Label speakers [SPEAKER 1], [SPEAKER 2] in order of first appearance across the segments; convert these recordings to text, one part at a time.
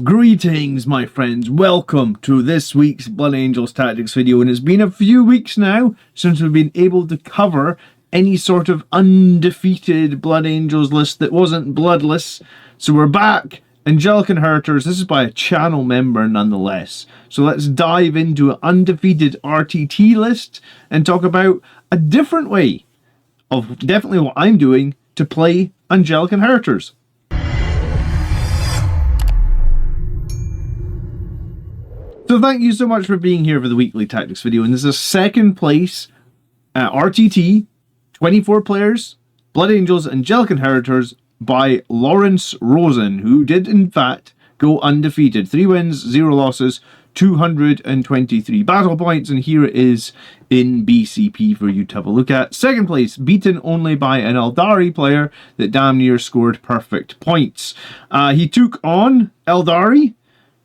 [SPEAKER 1] Greetings, my friends. Welcome to this week's Blood Angels Tactics video. And it's been a few weeks now since we've been able to cover any sort of undefeated Blood Angels list that wasn't bloodless. So we're back. Angelic Inheritors. This is by a channel member nonetheless. So let's dive into an undefeated RTT list and talk about a different way of definitely what I'm doing to play Angelic Inheritors. So thank you so much for being here for the weekly tactics video, and this is a second place RTT, 24 players, Blood Angels, Angelic Inheritors by Lawrence Rosen, who did in fact go undefeated. 3 wins, 0 losses, 223 battle points, and here it is in BCP for you to have a look at. Second place, beaten only by an Eldari player that damn near scored perfect points. He took on Eldari,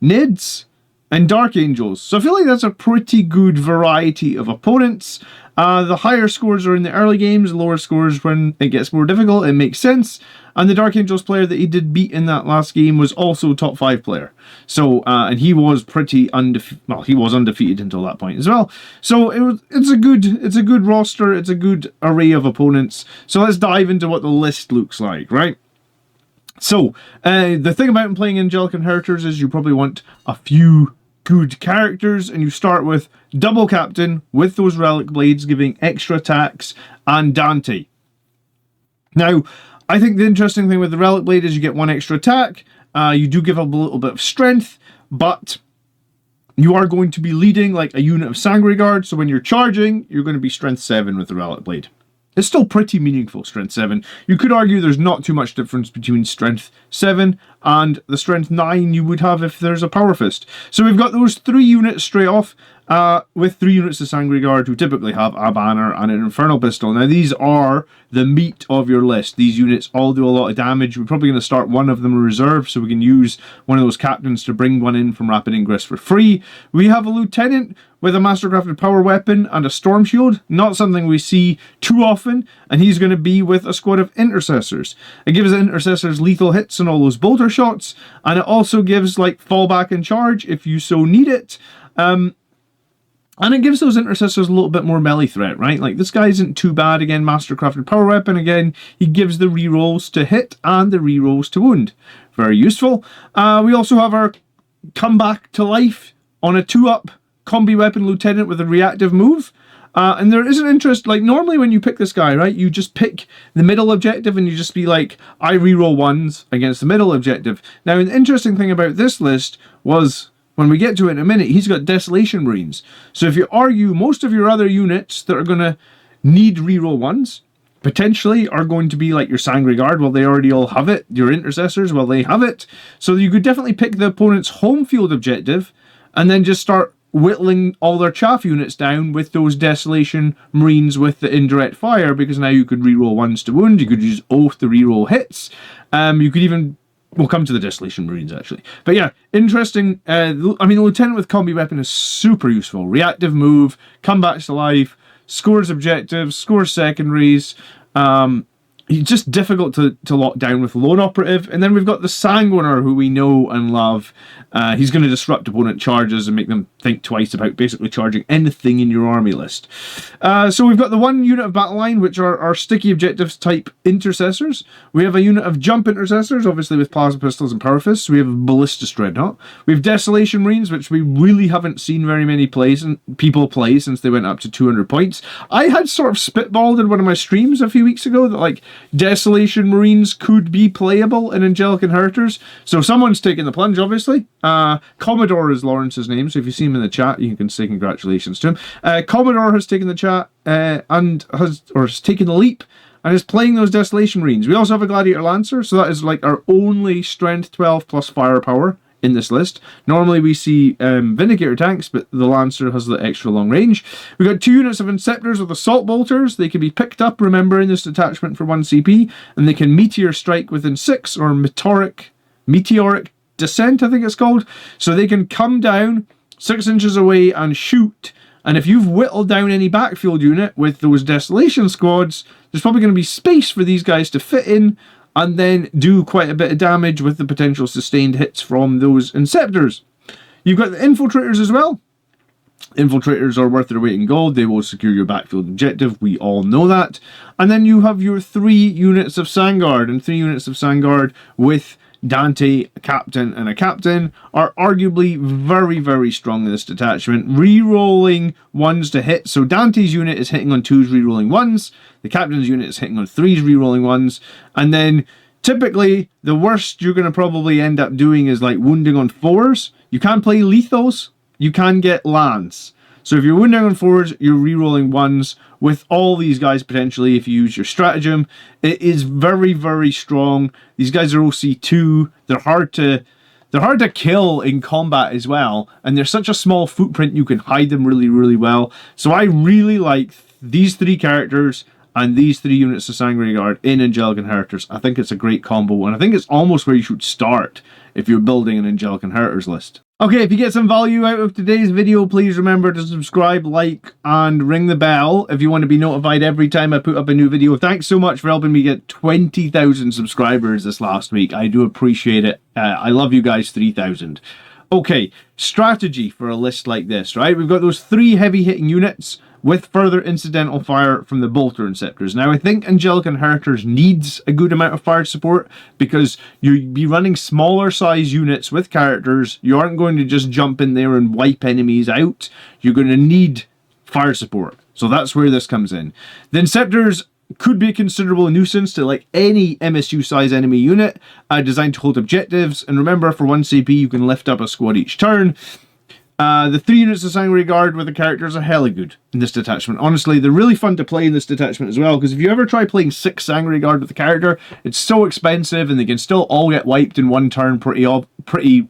[SPEAKER 1] Nids, and Dark Angels. So I feel like that's a pretty good variety of opponents. The higher scores are in the early games, lower scores when it gets more difficult. It makes sense. And the Dark Angels player that he did beat in that last game was also top 5 player. So, and he was pretty undefeated. Well, he was undefeated until that point as well. So it's a good roster. It's a good array of opponents. So let's dive into what the list looks like, right? So, the thing about playing Angelic Inheritors is you probably want a few good characters, and you start with Double Captain with those Relic Blades giving extra attacks, and Dante. Now, I think the interesting thing with the Relic Blade is you get 1 extra attack, you do give up a little bit of strength, but you are going to be leading like a unit of Sangre Guard, so when you're charging, you're going to be Strength 7 with the Relic Blade. It's still pretty meaningful, Strength 7. You could argue there's not too much difference between Strength 7 and the Strength 9 you would have if there's a Power Fist. So we've got those 3 units straight off, with 3 units of Sangre Guard who typically have a banner and an Infernal Pistol. Now these are the meat of your list. These units all do a lot of damage. We're probably going to start one of them in reserve so we can use one of those captains to bring one in from Rapid Ingress for free. We have a Lieutenant with a Mastercrafted Power Weapon and a Storm Shield. Not something we see too often, and he's going to be with a squad of Intercessors. It gives the Intercessors lethal hits and all those bolter shots, and it also gives like fallback and charge if you so need it. And it gives those Intercessors a little bit more melee threat, right? Like, this guy isn't too bad. Again, Mastercrafted Power Weapon. Again, he gives the rerolls to hit and the rerolls to wound. Very useful. We also have our Comeback to Life on a 2-up Combi Weapon Lieutenant with a reactive move. And there is an interest, like, normally when you pick this guy, right, you just pick the middle objective and you just be like, I reroll 1s against the middle objective. Now, the interesting thing about this list was, when we get to it in a minute, he's got Desolation Marines. So if you argue, most of your other units that are going to need reroll 1s, potentially are going to be like your Sangre Guard, well, they already all have it. Your Intercessors, well, they have it. So you could definitely pick the opponent's home field objective and then just start whittling all their chaff units down with those Desolation Marines with the indirect fire, because now you could reroll 1s to wound. You could use Oath to reroll hits. You could even... We'll come to the Desolation Marines, actually. But yeah, interesting. I mean, the Lieutenant with Combi Weapon is super useful. Reactive move, comebacks to life, scores objectives, scores secondaries. He's just difficult to lock down with Lone Operative. And then we've got the Sanguiner, who we know and love. He's going to disrupt opponent charges and make them think twice about basically charging anything in your army list. So we've got the 1 unit of Battle Line, which are our sticky objectives type Intercessors. We have a unit of Jump Intercessors, obviously with Plasma Pistols and Power Fists. We have Ballistus Dreadnought. We have Desolation Marines, which we really haven't seen very many people play since they went up to 200 points. I had sort of spitballed in one of my streams a few weeks ago that, like, Desolation Marines could be playable in Angelic Inheritors. So someone's taken the plunge, obviously. Commodore is Lawrence's name, so if you see him in the chat, you can say congratulations to him. Commodore has taken the chat and has taken the leap and is playing those Desolation Marines. We also have a Gladiator Lancer, so that is like our only Strength 12 plus Firepower in this list. Normally we see Vindicator Tanks, but the Lancer has the extra long range. We've got 2 units of Inceptors with Assault Bolters. They can be picked up, remember, in this detachment for 1 CP, and they can Meteor Strike within 6, or Meteoric Descent, I think it's called. So they can come down 6 inches away and shoot. And if you've whittled down any backfield unit with those Desolation squads, there's probably going to be space for these guys to fit in and then do quite a bit of damage with the potential sustained hits from those Inceptors. You've got the Infiltrators as well. Infiltrators are worth their weight in gold. They will secure your backfield objective. We all know that. And then you have your 3 units of Sandguard, and 3 units of Sandguard with Dante, a captain, and a captain are arguably very, very strong in this detachment. Re-rolling 1s to hit. So Dante's unit is hitting on 2s, re-rolling 1s. The captain's unit is hitting on 3s, re-rolling 1s. And then typically the worst you're going to probably end up doing is like wounding on 4s. You can play lethals. You can get lands. So if you're wounding on 4s, you're re-rolling 1s with all these guys potentially if you use your stratagem. It is very, very strong. These guys are OC2. They're hard to kill in combat as well. And they're such a small footprint, you can hide them really, really well. So I really like these 3 characters and these 3 units of Sanguinary Guard in Angelic Inheritors. I think it's a great combo, and I think it's almost where you should start if you're building an Angelic Inheritors list. Okay, if you get some value out of today's video, please remember to subscribe, like, and ring the bell if you want to be notified every time I put up a new video. Thanks so much for helping me get 20,000 subscribers this last week. I do appreciate it. I love you guys, 3,000. Okay, strategy for a list like this, right? We've got those 3 heavy-hitting units with further incidental fire from the Bolter Inceptors. Now, I think Angelic Inheritors needs a good amount of fire support because you'd be running smaller size units with characters. You aren't going to just jump in there and wipe enemies out. You're going to need fire support. So that's where this comes in. The Inceptors could be a considerable nuisance to like any MSU size enemy unit designed to hold objectives. And remember, for 1 CP, you can lift up a squad each turn. The 3 units of Sanguinary Guard with the characters are hella good in this detachment. Honestly, they're really fun to play in this detachment as well, because if you ever try playing 6 Sanguinary Guard with the character, it's so expensive and they can still all get wiped in 1 turn pretty often,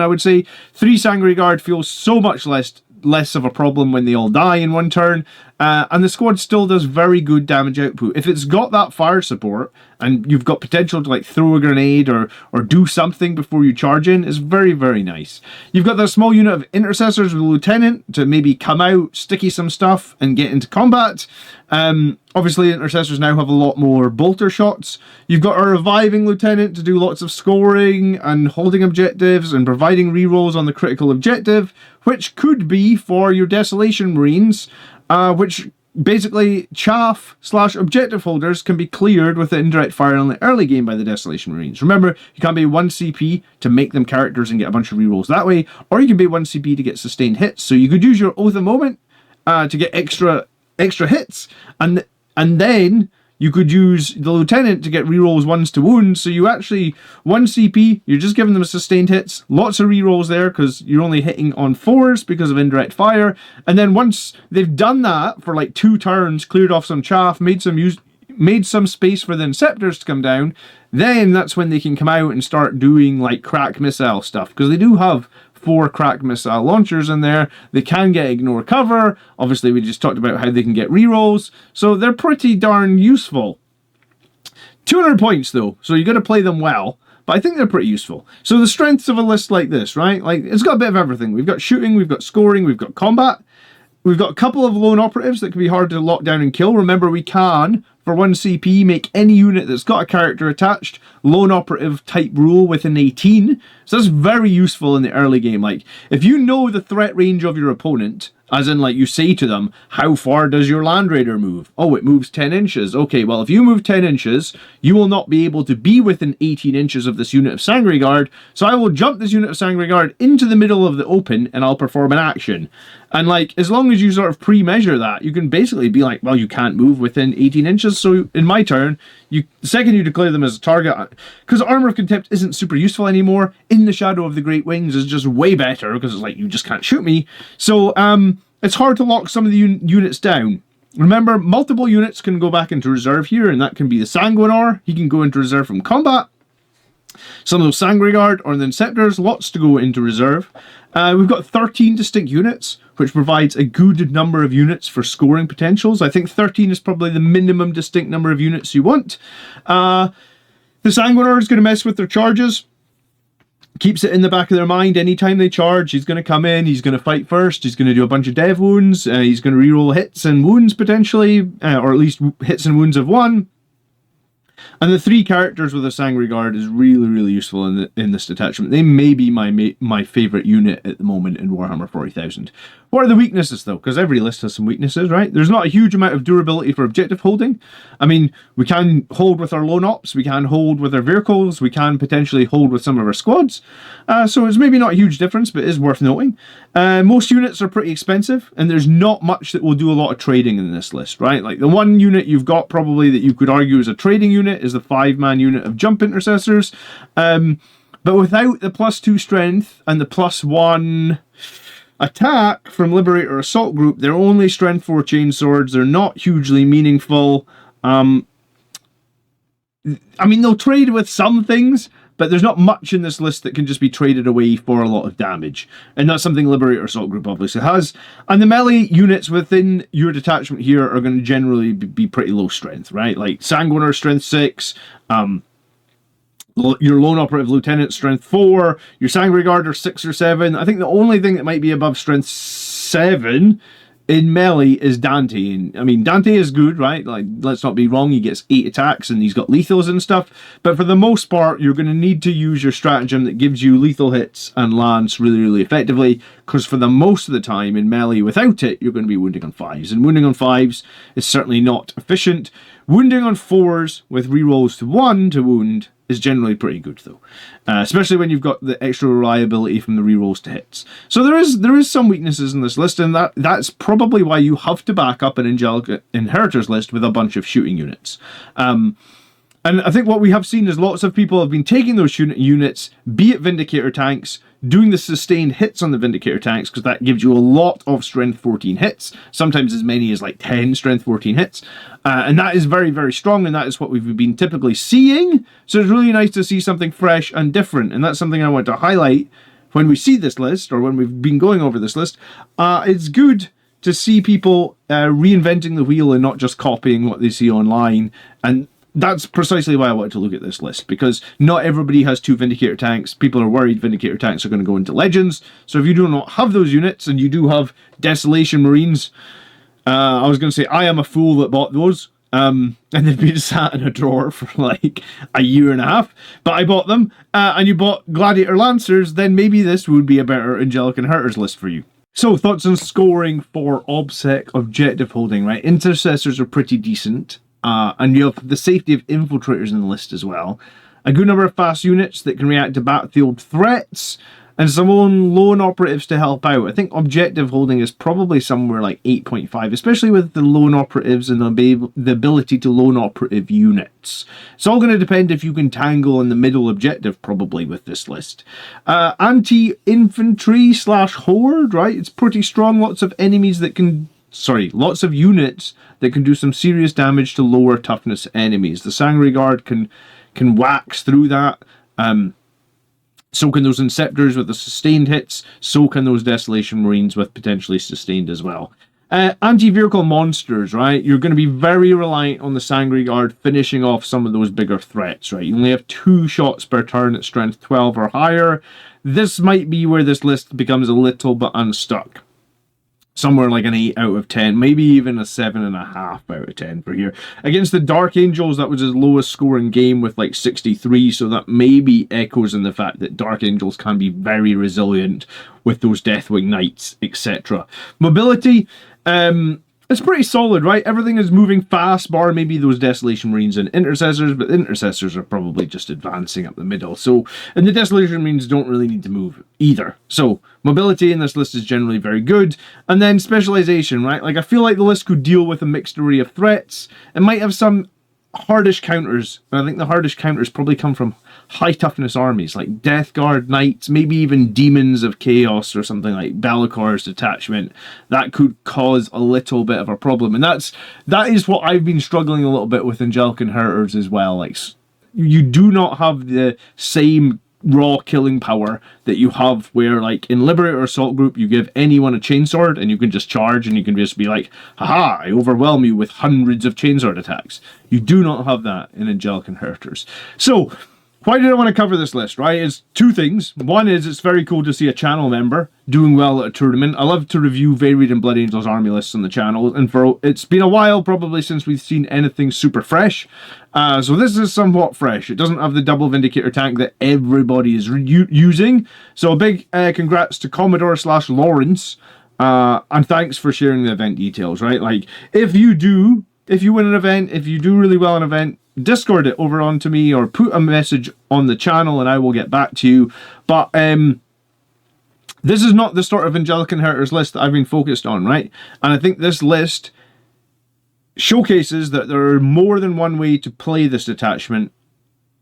[SPEAKER 1] I would say. 3 Sanguinary Guard feels so much less of a problem when they all die in 1 turn, and the squad still does very good damage output. If it's got that fire support and you've got potential to like throw a grenade or do something before you charge in, it's very, very nice. You've got that small unit of Intercessors with a Lieutenant to maybe come out, sticky some stuff, and get into combat. Obviously, Intercessors now have a lot more bolter shots. You've got a Reviving Lieutenant to do lots of scoring and holding objectives and providing rerolls on the critical objective, which could be for your Desolation Marines, which basically chaff/objective holders can be cleared with the indirect fire in the early game by the Desolation Marines. Remember, you can pay 1 CP to make them characters and get a bunch of rerolls that way, or you can pay 1 CP to get sustained hits. So you could use your Oath of Moment to get extra hits, and then you could use the Lieutenant to get rerolls 1s to wounds. So you actually, 1 CP, you're just giving them sustained hits. Lots of rerolls there because you're only hitting on 4s because of indirect fire. And then once they've done that for like 2 turns, cleared off some chaff, made some space for the Inceptors to come down, then that's when they can come out and start doing like crack missile stuff. Because they do have 4 crack missile launchers in there. They can get ignore cover. Obviously, we just talked about how they can get rerolls. So they're pretty darn useful. 200 points though, so you got to play them well. But I think they're pretty useful. So the strengths of a list like this, right? Like, it's got a bit of everything. We've got shooting, we've got scoring, we've got combat. We've got a couple of lone operatives that can be hard to lock down and kill. Remember, we can, for 1 CP, make any unit that's got a character attached lone operative type rule within 18. So that's very useful in the early game. Like, if you know the threat range of your opponent, as in, like, you say to them, how far does your Land Raider move? Oh, it moves 10 inches. Okay, well, if you move 10 inches, you will not be able to be within 18 inches of this unit of Sanguinary Guard, so I will jump this unit of Sanguinary Guard into the middle of the open, and I'll perform an action. And, like, as long as you sort of pre-measure that, you can basically be like, well, you can't move within 18 inches, so in my turn, the second you declare them as a target, because Armor of Contempt isn't super useful anymore, In the Shadow of the Great Wings is just way better, because it's like, you just can't shoot me. So, it's hard to lock some of the units down. Remember, multiple units can go back into reserve here, and that can be the Sanguinar. He can go into reserve from combat. Some of those Sanguinary Guard or the Inceptors, lots to go into reserve. We've got 13 distinct units, which provides a good number of units for scoring potentials. I think 13 is probably the minimum distinct number of units you want. The Sanguinar is going to mess with their charges. Keeps it in the back of their mind. Anytime they charge, he's going to come in, he's going to fight first, he's going to do a bunch of dev wounds, he's going to reroll hits and wounds potentially, or at least hits and wounds of 1. And the 3 characters with a Sangre Guard is really, really useful in this detachment. They may be my favourite unit at the moment in Warhammer 40,000. What are the weaknesses, though? Because every list has some weaknesses, right? There's not a huge amount of durability for objective holding. I mean, we can hold with our lone ops, we can hold with our vehicles, we can potentially hold with some of our squads. So it's maybe not a huge difference, but it is worth noting. Most units are pretty expensive, and there's not much that will do a lot of trading in this list, right? Like, the one unit you've got probably that you could argue is a trading unit is the 5-man unit of jump intercessors. But without the +2 strength and the +1 attack from Liberator Assault Group, they're only strength 4 chainswords. They're not hugely meaningful. I mean, they'll trade with some things, but there's not much in this list that can just be traded away for a lot of damage. And that's something Liberator Assault Group obviously has. And the melee units within your detachment here are going to generally be pretty low strength, right? Like Sanguinar strength 6, your Lone Operative Lieutenant strength 4, your Sangre Guard are 6 or 7. I think the only thing that might be above strength 7 in melee is Dante. And I mean, Dante is good, right? Like, let's not be wrong, he gets 8 attacks and he's got lethals and stuff. But for the most part, you're going to need to use your stratagem that gives you lethal hits and lance really, really effectively. Because for the most of the time in melee, without it, you're going to be wounding on 5s. And wounding on 5s is certainly not efficient. Wounding on 4s with rerolls to 1 to wound is generally pretty good, though, especially when you've got the extra reliability from the rerolls to hits. So there is some weaknesses in this list, and that's probably why you have to back up an Angelic Inheritors list with a bunch of shooting units. And I think what we have seen is lots of people have been taking those units, be it Vindicator Tanks, doing the sustained hits on the Vindicator Tanks, because that gives you a lot of strength 14 hits, sometimes as many as like 10 strength 14 hits. And that is very, very strong, and that is what we've been typically seeing. So it's really nice to see something fresh and different, and that's something I want to highlight when we see this list, or when we've been going over this list. It's good to see people reinventing the wheel and not just copying what they see online. And that's precisely why I wanted to look at this list, because not everybody has 2 Vindicator Tanks. People are worried Vindicator Tanks are going to go into Legends. So if you do not have those units, and you do have Desolation Marines, I was going to say, I am a fool that bought those. And they've been sat in a drawer for like a year and a half. But I bought them, and you bought Gladiator Lancers, then maybe this would be a better Angelic Inheritors list for you. So, thoughts on scoring for OBSEC objective holding, right? Intercessors are pretty decent. And you have the safety of infiltrators in the list as well. A good number of fast units that can react to battlefield threats, and some lone operatives to help out. I think objective holding is probably somewhere like 8.5, especially with the lone operatives and the ability to lone operative units. It's all going to depend if you can tangle in the middle objective, probably, with this list. Anti-infantry / horde, right? It's pretty strong. Lots of enemies that can... lots of units that can do some serious damage to lower toughness enemies. The Sangre Guard can wax through that. So can those Inceptors with the sustained hits. So can those Desolation Marines with potentially sustained as well. Anti-vehicle monsters, right? You're going to be very reliant on the Sangre Guard finishing off some of those bigger threats, right? You only have 2 shots per turn at strength 12 or higher. This might be where this list becomes a little bit unstuck. Somewhere like an 8 out of 10, maybe even a 7.5 out of 10 for here. Against the Dark Angels, that was his lowest scoring game with like 63, so that maybe echoes in the fact that Dark Angels can be very resilient with those Deathwing Knights, etc. Mobility, it's pretty solid, right? Everything is moving fast, bar maybe those Desolation Marines and Intercessors, but the Intercessors are probably just advancing up the middle. So, and the Desolation Marines don't really need to move either. So, mobility in this list is generally very good. And then specialization, right? Like, I feel like the list could deal with a mixed array of threats. It might have some hardish counters, and I think the hardish counters probably come from high toughness armies like Death Guard Knights, maybe even Demons of Chaos or something like Be'lakor's detachment. That could cause a little bit of a problem, and that is what I've been struggling a little bit with Angelic Inheritors as well. Like, you do not have the same raw killing power that you have where, like, in Liberator Assault Group, you give anyone a chainsword and you can just charge and you can just be like, haha, I overwhelm you with hundreds of chainsword attacks. You do not have that in Angelic Inheritors. So Why did I want to cover this list, right? It's two things. One is it's very cool to see a channel member doing well at a tournament. I love to review Varied and Blood Angels army lists on the channel, and it's been a while probably since we've seen anything super fresh. So this is somewhat fresh. It doesn't have the double Vindicator tank that everybody is using. So a big congrats to Commodore/Lawrence, and thanks for sharing the event details, right? Like, if you win an event, if you do really well in an event, Discord it over onto me or put a message on the channel and I will get back to you. But this is not the sort of Angelic Inheritors list that I've been focused on, right? And I think this list showcases that there are more than one way to play this detachment,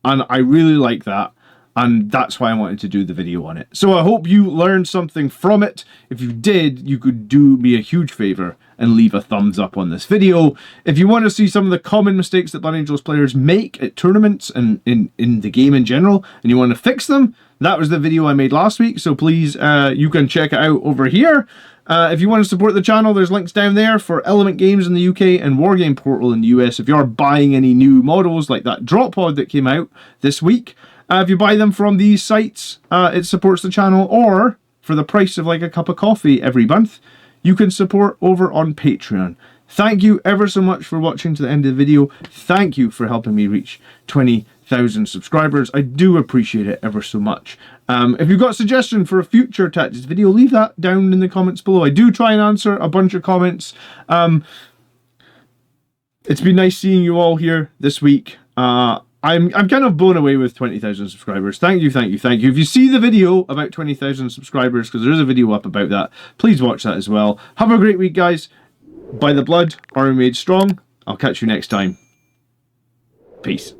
[SPEAKER 1] and I really like that. And that's why I wanted to do the video on it. So I hope you learned something from it. If you did, you could do me a huge favor and leave a thumbs up on this video. If you want to see some of the common mistakes that Blood Angels players make at tournaments and in the game in general, and you want to fix them, that was the video I made last week. So please, you can check it out over here. If you want to support the channel, there's links down there for Element Games in the UK and Wargame Portal in the US. If you are buying any new models like that drop pod that came out this week, if you buy them from these sites, it supports the channel, or for the price of like a cup of coffee every month, you can support over on Patreon. Thank you ever so much for watching to the end of the video. Thank you for helping me reach 20,000 subscribers. I do appreciate it ever so much. If you've got a suggestion for a future tactics video, leave that down in the comments below. I do try and answer a bunch of comments. It's been nice seeing you all here this week. I'm kind of blown away with 20,000 subscribers. Thank you, thank you, thank you. If you see the video about 20,000 subscribers, because there is a video up about that, please watch that as well. Have a great week, guys. By the blood, army made strong. I'll catch you next time. Peace.